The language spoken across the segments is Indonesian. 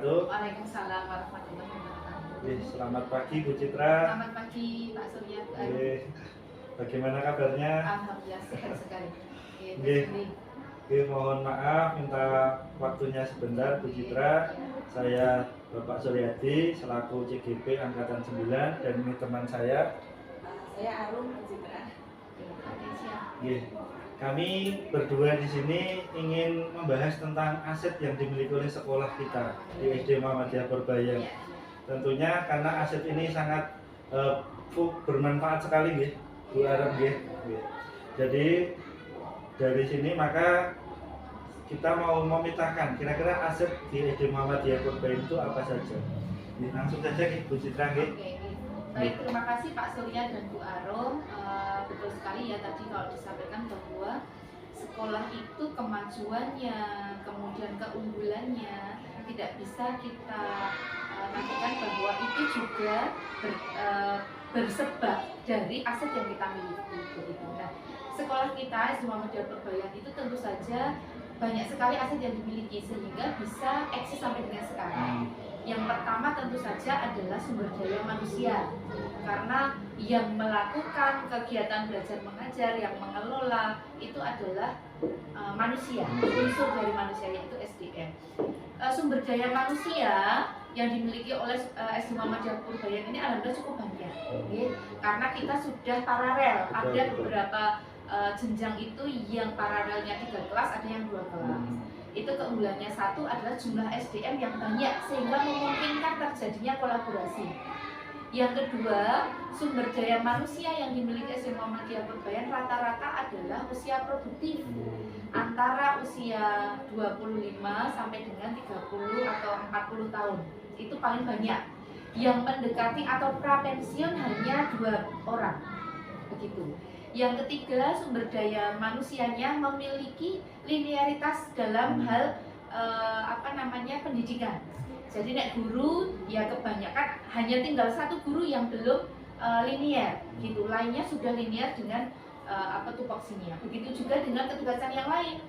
wabarakatuh. Waalaikumsalam warahmatullahi wabarakatuh. Selamat pagi Bu Citra. Selamat pagi Pak Surya. Bagaimana kabarnya? Alhamdulillah sehat sekali. Mohon maaf minta waktunya sebentar Bu Citra. Saya Bapak Suryadi selaku CGP Angkatan 9 dan ini teman saya. Saya Arum Bu Citra. Kami berdua di sini ingin membahas tentang aset yang dimiliki oleh sekolah kita di SD Muhammadiyah Purbayan. Tentunya karena aset ini sangat bermanfaat sekali, Bu Arum. Jadi dari sini maka kita mau memetakan kira-kira aset di SD Muhammadiyah Purbayan itu apa saja. Langsung saja Bu Citra. Baik, terima kasih Pak Surya dan Bu Arum. Betul sekali ya tadi kalau disampaikan bahwa sekolah itu kemajuannya, kemudian keunggulannya tidak bisa kita nafikan bahwa itu juga bersebab dari aset yang kita miliki. Nah, sekolah kita SD Muhammadiyah Purbayan itu tentu saja banyak sekali aset yang dimiliki sehingga bisa eksis sampai dengan sekarang. Yang pertama tentu saja adalah sumber daya manusia, karena yang melakukan kegiatan belajar mengajar, yang mengelola itu adalah manusia, unsur dari manusia yaitu SDM. Sumber daya manusia yang dimiliki oleh SD Muhammadiyah Purbayan ini alhamdulillah cukup banyak, karena kita sudah paralel, ada beberapa jenjang itu yang paralelnya 3 kelas, ada yang 2 kelas. Itu keunggulannya. Satu adalah jumlah SDM yang banyak sehingga memungkinkan terjadinya kolaborasi. Yang kedua, sumber daya manusia yang dimiliki SD Muhammadiyah Purbayan rata-rata adalah usia produktif antara usia 25 sampai dengan 30 atau 40 tahun. Itu paling banyak. Yang mendekati atau prapensiun hanya 2 orang. Begitu. Yang ketiga, sumber daya manusianya memiliki linearitas dalam hal pendidikan. Jadi nek guru ya kebanyakan hanya tinggal 1 guru yang belum linear gitu. Lainnya sudah linear dengan tupoksinya. Begitu juga dengan ketugasan yang lain.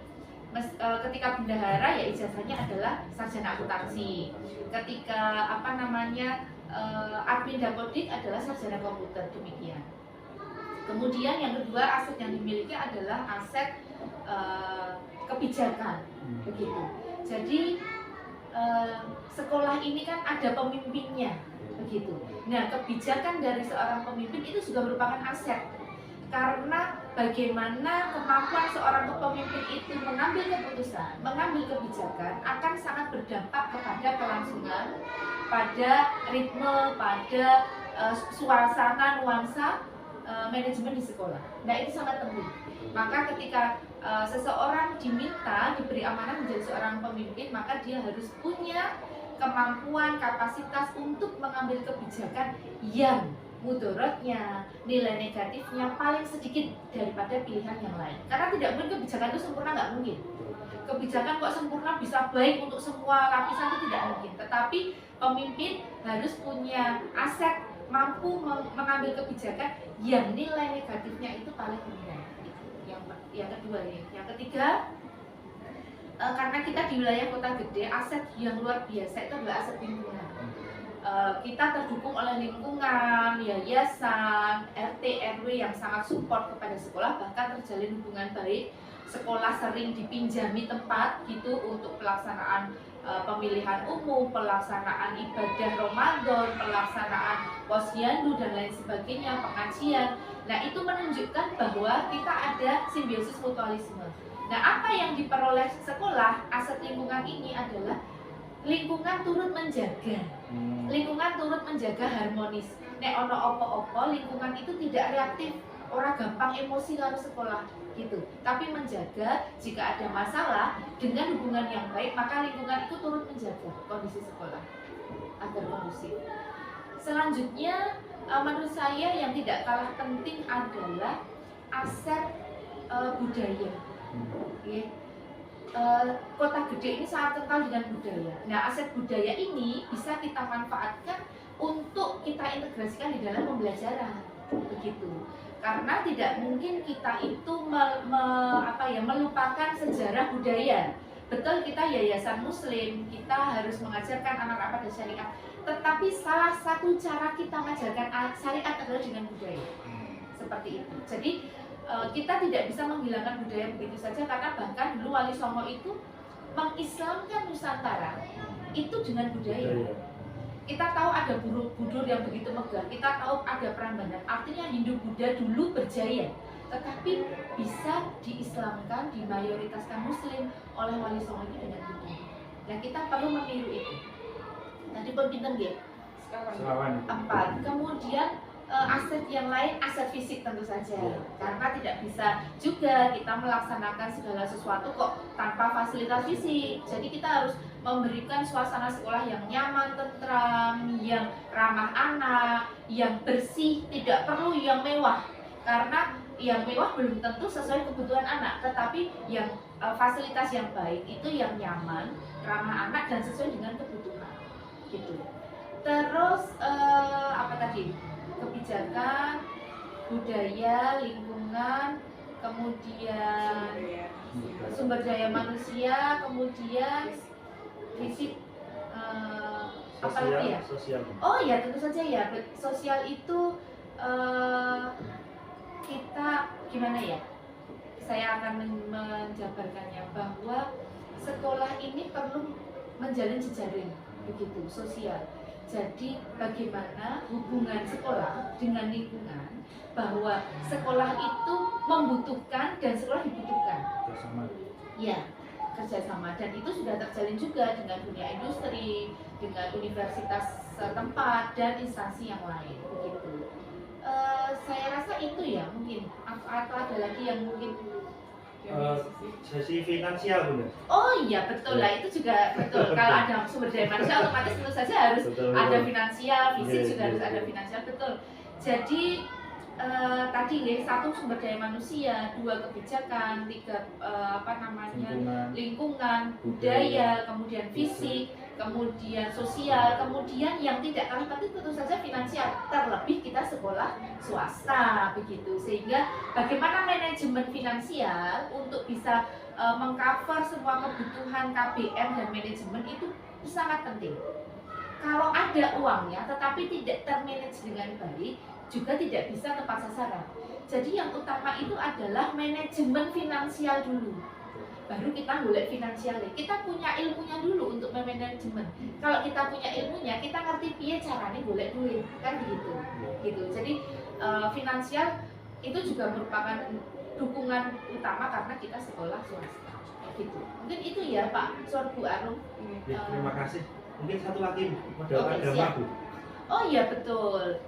Ketika bendahara ya ijazahnya adalah sarjana akuntansi. Ketika admin dapodik adalah sarjana komputer, demikian. Kemudian yang kedua, aset yang dimiliki adalah aset kebijakan, begitu. Jadi sekolah ini kan ada pemimpinnya, begitu. Nah, kebijakan dari seorang pemimpin itu juga merupakan aset, karena bagaimana kemampuan seorang pemimpin itu mengambil keputusan, mengambil kebijakan akan sangat berdampak kepada kelangsungan, pada ritme, pada suasana, nuansa manajemen di sekolah. Nah, itu sangat penting. Maka ketika seseorang diberi amanah menjadi seorang pemimpin, maka dia harus punya kemampuan, kapasitas untuk mengambil kebijakan yang mudorotnya, nilai negatifnya paling sedikit daripada pilihan yang lain. Karena tidak mungkin kebijakan itu sempurna, nggak mungkin. Kebijakan kok sempurna bisa baik untuk semua lapisan itu tidak mungkin. Tetapi pemimpin harus punya aset, mampu mengambil kebijakan yang nilai negatifnya itu paling rendah. Yang kedua ya. Yang ketiga, karena kita di wilayah kota gede, aset yang luar biasa itu adalah aset lingkungan. Kita terdukung oleh lingkungan, yayasan, RT, RW yang sangat support kepada sekolah, bahkan terjalin hubungan baik. Sekolah sering dipinjami tempat gitu untuk pelaksanaan pemilihan umum, pelaksanaan ibadah Ramadan, pelaksanaan posyandu dan lain sebagainya, pengajian. Nah, itu menunjukkan bahwa kita ada simbiosis mutualisme. Nah, apa yang diperoleh sekolah, aset lingkungan ini adalah lingkungan turut menjaga. Lingkungan turut menjaga harmonis. Nek ono opo-opo, lingkungan itu tidak reaktif, orang gampang emosi lalu sekolah gitu. Tapi menjaga jika ada masalah dengan hubungan yang baik, maka lingkungan itu turut menjaga kondisi sekolah agar kondusif. Selanjutnya, menurut saya yang tidak kalah penting adalah aset budaya. Kota gede ini sangat kental dengan budaya. Nah, aset budaya ini bisa kita manfaatkan untuk kita integrasikan di dalam pembelajaran, begitu. Karena tidak mungkin kita itu melupakan sejarah budaya. betul kita yayasan muslim, kita harus mengajarkan anak-anak pada syariat, tetapi salah satu cara kita mengajarkan syariat adalah dengan budaya seperti itu. Jadi kita tidak bisa menghilangkan budaya begitu saja, karena bahkan dulu Wali Songo itu mengislamkan Nusantara itu dengan budaya. Kita tahu ada Borobudur yang begitu megah, kita tahu ada Prambanan, artinya Hindu Buddha dulu berjaya, tetapi bisa diislamkan, dimayoritaskan Muslim oleh Wali Songo ini dengan budaya. Nah kita perlu meniru itu. Tadi pun pinter nggih? Sekawan. 4. Kemudian aset yang lain, aset fisik tentu saja, karena tidak bisa juga kita melaksanakan segala sesuatu kok tanpa fasilitas fisik. Jadi kita harus memberikan suasana sekolah yang nyaman, tentram, yang ramah anak, yang bersih, tidak perlu yang mewah, karena yang mewah belum tentu sesuai kebutuhan anak, tetapi yang fasilitas yang baik itu yang nyaman, ramah anak, dan sesuai dengan kebutuhan gitu. Terus apa tadi? Kebijakan, budaya, lingkungan, kemudian sumber daya manusia, kemudian fisik, apa lagi ya? Sosial. Oh ya tentu saja ya, sosial itu kita gimana ya? Saya akan menjabarkannya bahwa sekolah ini perlu menjalin jejaring begitu sosial. Jadi bagaimana hubungan sekolah dengan lingkungan, bahwa sekolah itu membutuhkan dan sekolah dibutuhkan. Bersama. Ya, kerjasama, dan itu sudah terjalin juga dengan dunia industri, dengan universitas setempat dan instansi yang lain begitu. Saya rasa itu ya mungkin, atau ada lagi yang mungkin. Sesi finansial Bunda. Oh iya betul lah, itu juga betul. Kalau ada sumber daya manusia otomatis tentu saja harus ada finansial, fisik juga harus ada finansial, betul. Jadi tadi ya, 1 sumber daya manusia, 2 kebijakan, 3 lingkungan, budaya, kemudian fisik, kemudian sosial, kemudian yang tidak kalah penting tentu saja finansial, terlebih kita sekolah swasta begitu. Sehingga bagaimana manajemen finansial untuk bisa mengcover semua kebutuhan KBM dan manajemen itu sangat penting. Kalau ada uangnya tetapi tidak termanage dengan baik, juga tidak bisa tepat sasaran. Jadi yang utama itu adalah manajemen finansial dulu, baru kita golek finansialnya. Kita punya ilmunya dulu untuk manajemen. Kalau kita punya ilmunya, kita ngerti piye caranya golek duit, kan begitu. Gitu. Jadi finansial itu juga merupakan dukungan utama karena kita sekolah swasta. Gitu. Mungkin itu ya Pak Sorbu Arum. Ya, terima kasih. Mungkin satu lagi modal Oke, agama siap. Bu. Oh iya betul.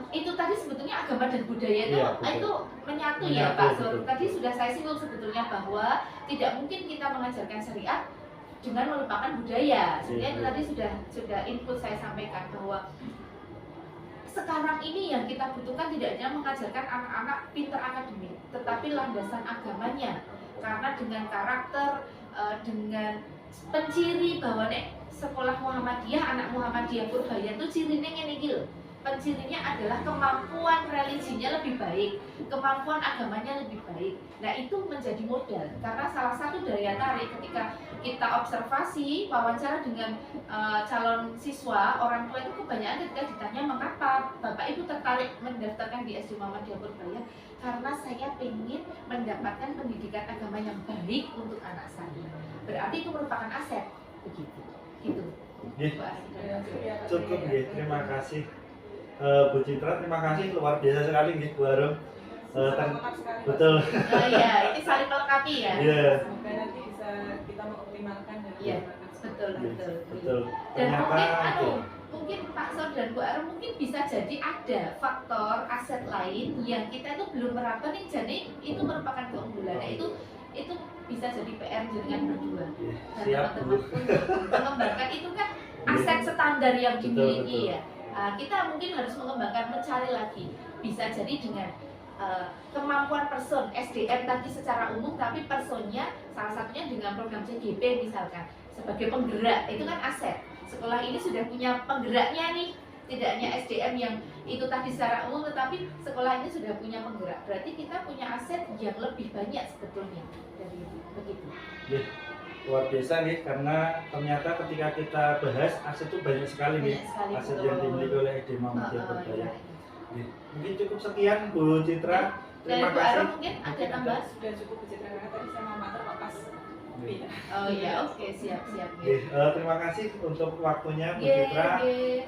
Itu tadi sebetulnya agama dan budaya itu, Iya, betul. itu menyatu ya Menyatu, Pak. betul. Tadi sudah saya singgung sebetulnya bahwa tidak mungkin kita mengajarkan syariat dengan melupakan budaya. Sebenarnya Iya. tadi sudah input saya sampaikan bahwa sekarang ini yang kita butuhkan tidak hanya mengajarkan anak-anak pinter akademik, tetapi landasan agamanya. Karena dengan karakter, dengan penciri bahwa nek sekolah Muhammadiyah, anak Muhammadiyah Purbaya itu cirinya ngene iki lho. Pencirinya adalah kemampuan religinya lebih baik, kemampuan agamanya lebih baik. Nah itu menjadi modal, karena salah satu daya tarik ketika kita observasi, wawancara dengan calon siswa, orang tua itu kebanyakan ketika ditanya mengapa Bapak Ibu tertarik mendaftarkan di SD Muhammadiyah Purbaya, karena saya ingin mendapatkan pendidikan agama yang baik untuk anak saya. Berarti itu merupakan aset, begitu. Gitu. Nggih, Bu Asri. cukup nggih. Terima kasih. Bu Citra, terima kasih, luar biasa sekali nggih Bu Arum. Betul. Ya, ini saling melengkapi ya. Iya. Semoga nanti bisa kita mengoptimalkan dan Iya, mengembangkan betul. Betul. Dan mungkin Ternyata mungkin Pak Sor dan Bu Arum mungkin bisa jadi ada faktor aset lain yang kita itu belum meraba nih, jadi itu merupakan keunggulan. Nah, itu bisa jadi PR dengan berdua. Dan siap Bu. teman-teman untuk mengembangkan itu kan aset standar yang dimiliki Betul. ya. Kita mungkin harus mengembangkan, mencari lagi. Bisa jadi dengan kemampuan person, SDM tadi secara umum, tapi personnya salah satunya dengan program CGP misalkan sebagai penggerak, itu kan aset. Sekolah ini sudah punya penggeraknya nih, tidak hanya SDM yang itu tadi secara umum, tetapi sekolah ini sudah punya penggerak. Berarti kita punya aset yang lebih banyak sebetulnya dari itu. Begitu. Nih, luar biasa nih, karena ternyata ketika kita bahas aset itu banyak sekali nih, Banyak sekali, aset betul. yang dimiliki oleh SD Muhammadiyah Iya, Purbaya. iya. Nih, mungkin cukup sekian Bu Citra. Dari Terima Bu Aro kasih. mungkin ada tambahan? Sudah cukup bercerita karena tadi saya mau mater lepas. Iya. Oh iya, oke, siap. Nih, terima kasih untuk waktunya Bu Ye, Citra. ye.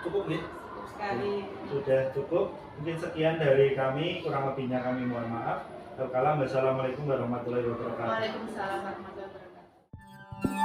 Cukup nih, Cukup sekali. sudah cukup. Mungkin sekian dari kami, kurang lebihnya kami mohon maaf. Wassalamualaikum warahmatullahi wabarakatuh. Waalaikumsalam warahmatullahi wabarakatuh.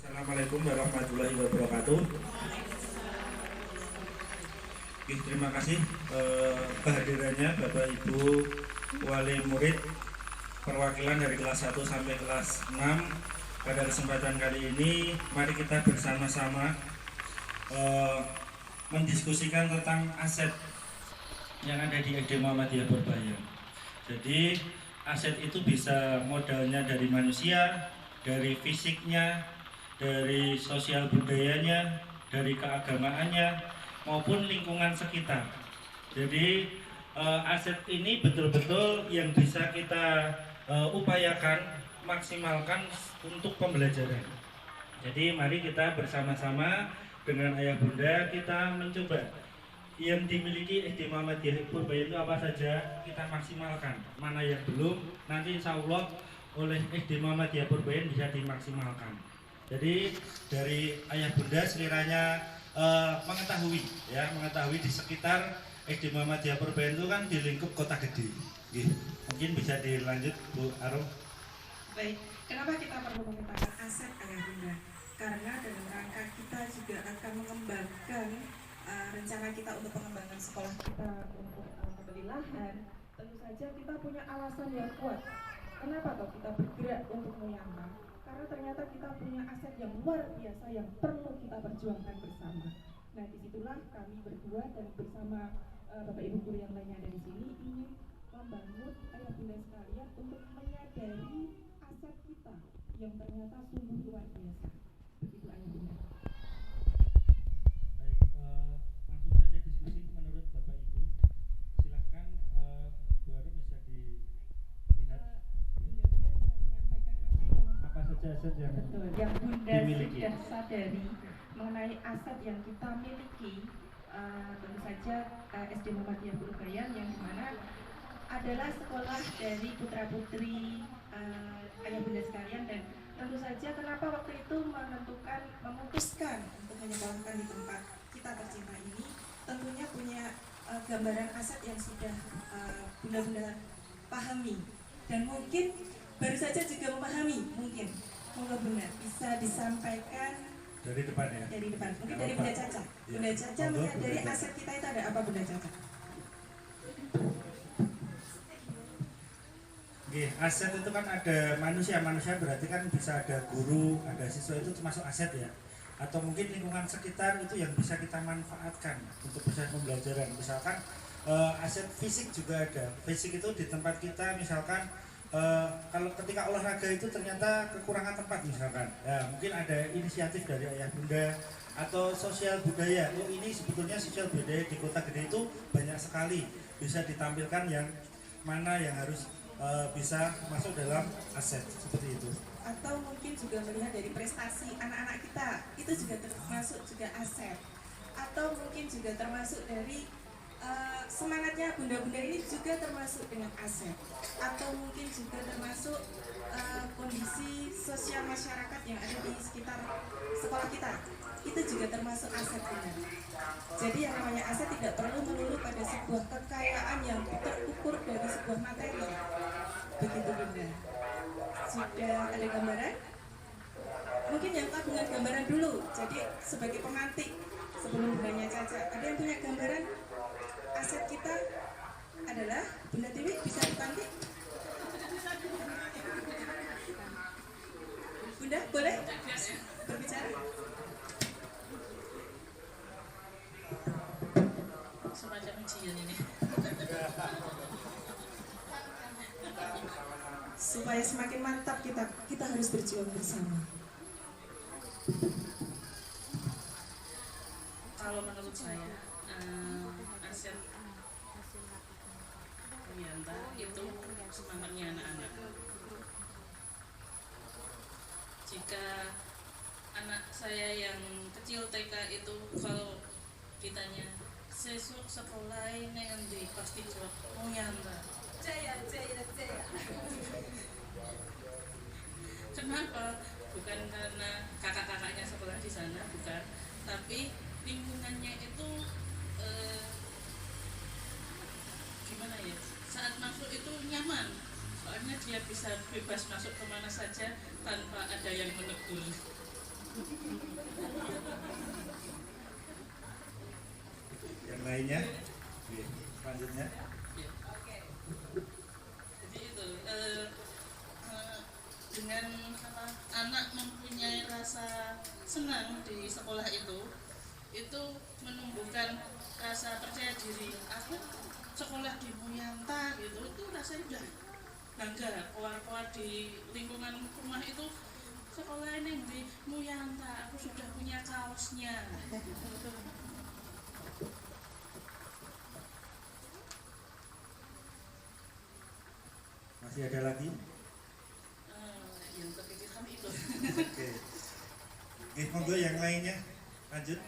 Assalamualaikum warahmatullahi wabarakatuh. Oke, terima kasih kehadirannya Bapak Ibu wali murid perwakilan dari kelas 1 sampai kelas 6. Pada kesempatan kali ini mari kita bersama-sama mendiskusikan tentang aset yang ada di SD Muhammadiyah Purbaya. Jadi aset itu bisa modalnya dari manusia, dari fisiknya, dari sosial budayanya, dari keagamaannya, maupun lingkungan sekitar. Jadi aset ini betul-betul yang bisa kita upayakan, maksimalkan untuk pembelajaran. Jadi mari kita bersama-sama dengan ayah bunda kita mencoba yang dimiliki SD Muhammadiyah Purbaya itu apa saja kita maksimalkan. Mana yang belum, nanti insya Allah oleh SD Muhammadiyah Purbaya bisa dimaksimalkan. Jadi dari ayah bunda sekiranya mengetahui di sekitar SD Muhammadiyah Purbaya itu kan di lingkup kota gede. Mungkin bisa dilanjut Bu Arum. Baik, kenapa kita perlu menggunakan aset ayah bunda? Karena dalam rangka kita juga akan mengembangkan rencana kita untuk pengembangan sekolah kita untuk membeli lahan. Tentu saja kita punya alasan yang kuat. Kenapa toh kita bergerak untuk menyangka? Karena ternyata kita punya aset yang luar biasa yang perlu kita perjuangkan bersama. Nah, disitulah kami berdua dan bersama Bapak Ibu guru yang lainnya ada di sini ingin membangun ayah bunda sekalian untuk menyadari aset kita yang ternyata sungguh luar biasa. Begitu ayah bunda. Baik, langsung saja diskusi menurut Bapak Ibu. Silahkan Bu Arum bisa dilihat Bunda bisa menyampaikan apa saja aset yang betul yang bunda dimiliki. sudah sadari mengenai aset yang kita miliki. Tentu saja SD Muhammadiyah Purbaya yang dimana adalah sekolah dari putra putri ayah bunda sekalian, dan tentu saja kenapa waktu itu memutuskan untuk menyekolahkan di tempat kita tercinta ini, tentunya punya gambaran aset yang sudah bunda-bunda pahami, dan mungkin baru saja juga memahami. Mungkin moga bunda bisa disampaikan dari depan ya. dari depan, mungkin dari Bunda Caca. Bunda Caca melihat dari aset kita itu ada apa Bunda Caca? Oke, aset itu kan ada manusia berarti kan bisa ada guru, ada siswa, itu termasuk aset ya. Atau mungkin lingkungan sekitar itu yang bisa kita manfaatkan untuk proses pembelajaran. Misalkan aset fisik juga ada. Fisik itu di tempat kita misalkan kalau ketika olahraga itu ternyata kekurangan tempat misalkan, ya mungkin ada inisiatif dari ayah bunda atau sosial budaya. Oh ini sebetulnya sosial budaya di kota gede itu banyak sekali, bisa ditampilkan yang mana yang harus bisa masuk dalam aset seperti itu. Atau mungkin juga melihat dari prestasi anak-anak kita, itu juga termasuk juga aset. Atau mungkin juga termasuk dari semangatnya bunda-bunda ini juga termasuk dengan aset. Atau mungkin juga termasuk kondisi sosial masyarakat yang ada di sekitar sekolah kita, itu juga termasuk aset bunda. Jadi yang namanya aset tidak perlu melulu pada sebuah kekayaan yang terukur dari sebuah materi. Begitu bunda. Sudah ada gambaran? mungkin yang tabungan gambaran dulu. Jadi sebagai pemantik sebelum bundanya Caca, ada yang punya gambaran aset kita adalah Bunda Tiwi bisa dipantik? Bunda boleh berbicara? Semacam ujian ini. Supaya semakin mantap kita harus berjuang bersama. Kalau menurut saya aset Wiyanta itu semangatnya anak-anak. Jika anak saya yang kecil TK itu kalau ditanya sesuk sekolah ini nanti pasti jawab Wiyanta. Jaya. Kenapa? Bukan karena kakak-kakaknya sekolah di sana, bukan. Tapi lingkungannya itu gimana ya? Saat masuk itu nyaman. Soalnya dia bisa bebas masuk kemana saja tanpa ada yang menegur. Yang lainnya? Oke, selanjutnya. Jadi itu dengan anak mempunyai rasa senang di sekolah itu menumbuhkan rasa percaya diri. Aku sekolah di Wiyanta gitu, itu rasanya udah bangga. Keluar di lingkungan rumah itu sekolah ini di Wiyanta, aku sudah punya kaosnya. Masih ada lagi? Yang terpikirkan itu. Oke. Oke, monggo yang lainnya. Lanjut.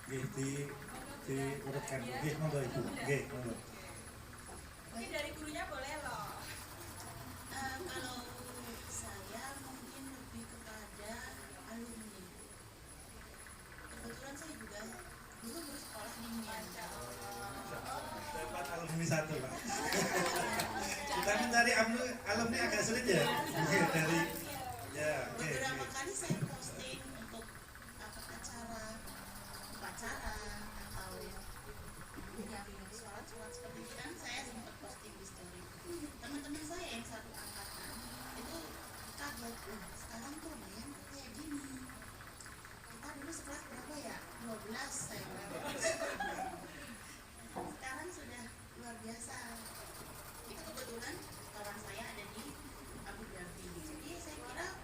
Oke, diurutkan. Oke, monggo Ibu. Oke, monggo. Mungkin dari gurunya boleh loh. Kalau saya mungkin lebih kepada alumni. Kebetulan saya juga dulu bersekolah di Wiyanta. Dapat alumni satu, Pak. Kita mencari alumni agak sulit ya. Oke, dari ya, oke. Beberapa kali saya posting untuk acara upacara atau yang sholat seperti itu kan saya sempat posting di story. Teman-teman saya yang satu angkatan itu kaget, sekarang tuh yang kayak gini. Kita dulu sekelas berapa ya? 12 saya bilang. Sekarang sudah luar biasa. Itu kebetulan kawan saya ada di Abu Dhabi. Jadi saya kira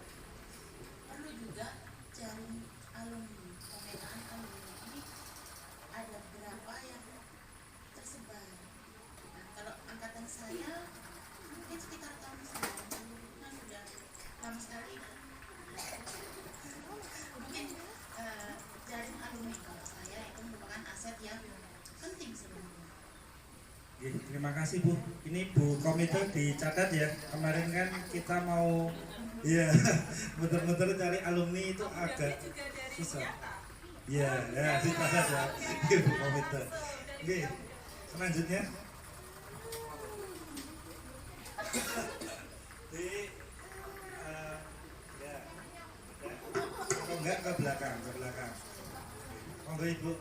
perlu juga jaring alumni, pemetaan alumni. Ini ada berapa yang tersebar. Nah, kalau angkatan saya mungkin sekitar tahun 90-an sudah lama sekali. Mungkin jaring alumni kalau saya itu merupakan aset yang penting sebenarnya. Oke, terima kasih Bu. Ini Bu komite dicatat ya. Kemarin kan kita mau ya muter-muter cari alumni itu agak susah. Iya, ya dicatat ya. Bu komite. Oke, selanjutnya. Di ya. Kalau enggak ke belakang. Monggo Ibu.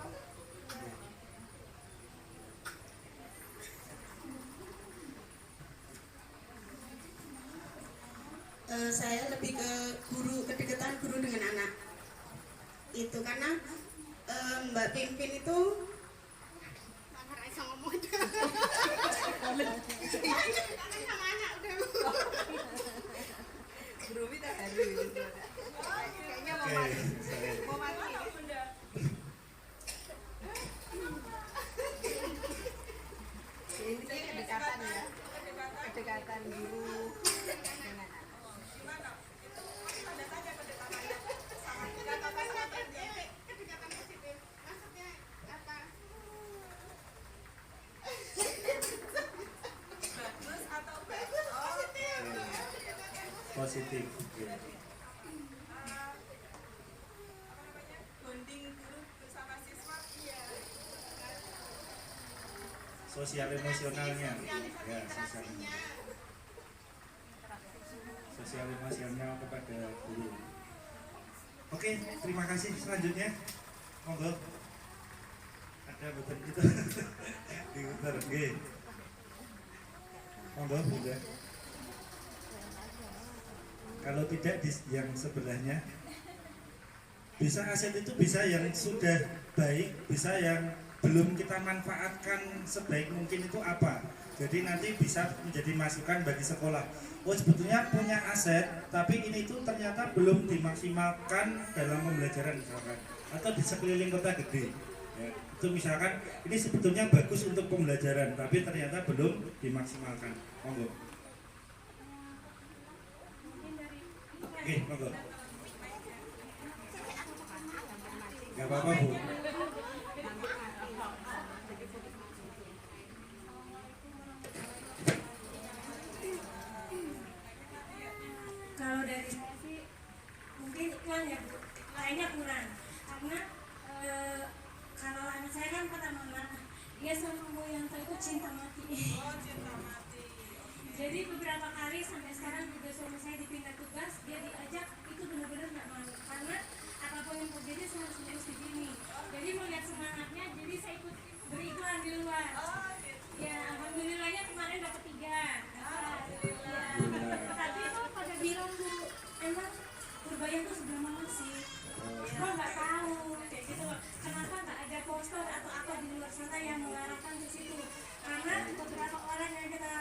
Saya lebih ke kedekatan guru dengan anak itu karena Mbak Pimpin itu ngomong sama anak udah Bro, kita harus. kayaknya Oke, saya. Mau mati Bunda. Ini kedekatan ya, kedekatan guru dengan anak. Gimana? Itu ada saja kedekatannya sama kedekatan positif maksudnya apa? bagus atau bagus? Positif. Oke. Bonding guru bersama siswa, iya. Sosial emosionalnya. Ya, sosial emosional kepada guru. Oke, terima kasih. Selanjutnya, monggo. Ada betul itu. Diputar, oke. Monggo, Bunda. Kalau tidak di yang sebelahnya, bisa aset itu bisa yang sudah baik, bisa yang belum kita manfaatkan sebaik mungkin itu apa. Jadi nanti bisa menjadi masukan bagi sekolah. Oh sebetulnya punya aset, tapi ini itu ternyata belum dimaksimalkan dalam pembelajaran misalkan, atau di sekeliling kota gede. Ya, itu misalkan ini sebetulnya bagus untuk pembelajaran, tapi ternyata belum dimaksimalkan. Monggo. Oke, monggo. Gak apa-apa Bu. Kalau dari saya sih mungkin iklan ya Bu, lainnya kurang karena kalau anak saya kan pertama dia sama Moyanto itu cinta mati. Oh, cinta mati. Jadi beberapa kali sampai sekarang juga suami saya dipindah tugas, dia diajak itu benar-benar nggak mau karena apapun yang terjadi saya harus terus di sini. Jadi melihat semangatnya, jadi saya ikut beriklan di luar. Oh, gitu. Ya alhamdulillahnya kemarin dapat 3. Alhamdulillah. Tapi itu pada bilang Bu, emang Purbaya tuh sebelah mana sih? Kok nggak tahu kayak gitu loh. Kenapa nggak ada poster atau apa di luar sana yang mengarahkan ke situ? Karena beberapa orang yang kita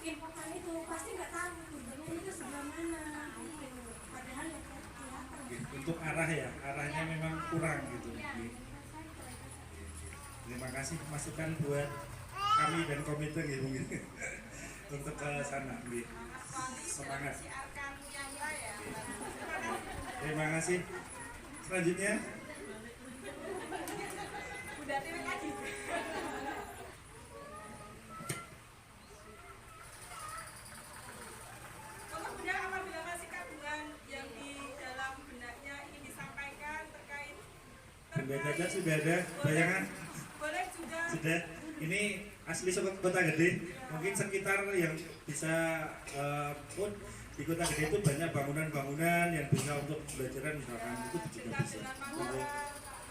infokan itu pasti nggak tahu Purbaya itu sebelah mana. Gitu. Padahal ya kelihatan. Untuk arah ya, arahnya memang kurang gitu. Ya, Terima kasih masukan buat kami dan komite gitu untuk ke sana. Semangat. Siarkan yang ya. Terima kasih. Selanjutnya, Udah tilik lagi. Kalau Bunda apabila masih kandungan yang di dalam benaknya ingin disampaikan terkait Bunda Caca sudah ada bayangan? boleh juga Sudah. Ini asli sobat Kota Gede. Mungkin sekitar yang bisa pun di Kota Gede itu banyak bangunan-bangunan yang bisa untuk belajaran misalkan itu juga bisa. dengan Monggo.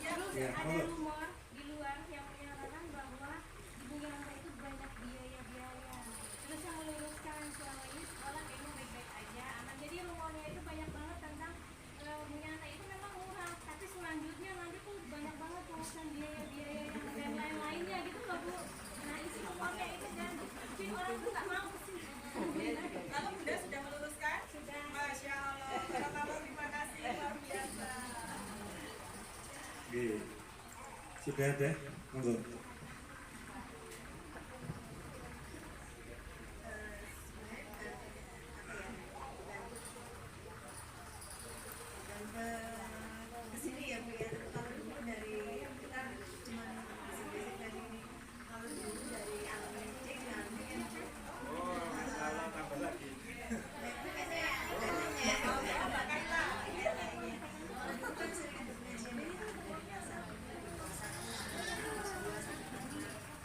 Terus Ya, ada monggo. rumor di luar yang menyatakan bahwa Ibu Yanto itu banyak biaya-biaya. Terus yang meluruskan selama ini sekolah kayaknya baik-baik aja, aman. Jadi rumornya itu banyak banget tentang Bu Yanto itu memang murah, tapi selanjutnya nanti tuh banyak banget pengurusan biaya-biaya yang dan lain-lainnya gitu loh Bu. Nah isi rumornya itu dan bikin orang tuh nggak mau sih. kalau Bunda sudah meluruskan Sudah. Masya Allah. Terima kasih luar biasa. Oke. Sudah ada? Monggo. Kesini ya Bu ya, kalau dulu dari kita cuma basic dari ini, kalau dulu dari arithmetik Salah tambah lagi.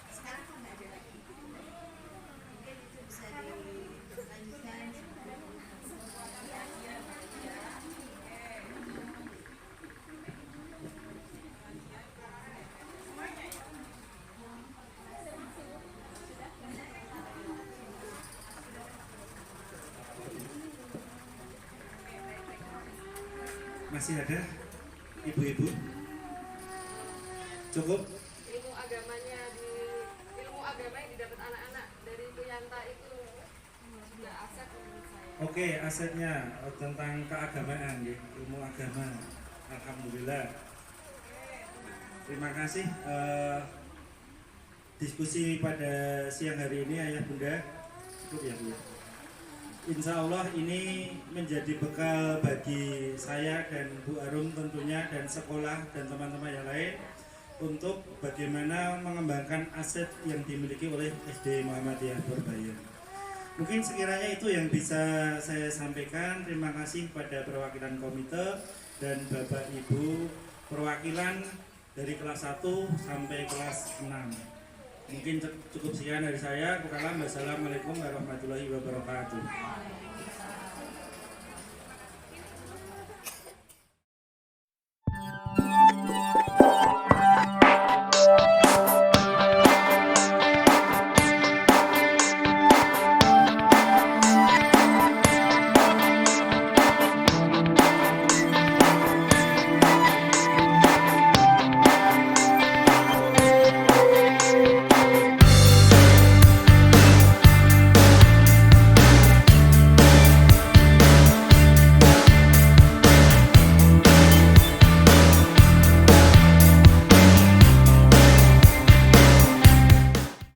sekarang kan nggak ada lagi, mungkin itu bisa dilanjutkan. Masih ada ibu-ibu? Cukup? Ilmu agamanya ilmu agama yang didapat anak-anak dari Bu Yanta itu sudah aset menurut saya. Oke, asetnya tentang keagamaan ya, ilmu agama. Alhamdulillah. Terima kasih diskusi pada siang hari ini Ayah Bunda. Cukup ya Bu. Insya Allah ini menjadi bekal bagi saya dan Bu Arum tentunya dan sekolah dan teman-teman yang lain untuk bagaimana mengembangkan aset yang dimiliki oleh SD Muhammadiyah Purbaya. Mungkin sekiranya itu yang bisa saya sampaikan. Terima kasih pada perwakilan komite dan Bapak Ibu perwakilan dari kelas 1 sampai kelas 6. Mungkin cukup sekian dari saya. Wassalamualaikum warahmatullahi wabarakatuh.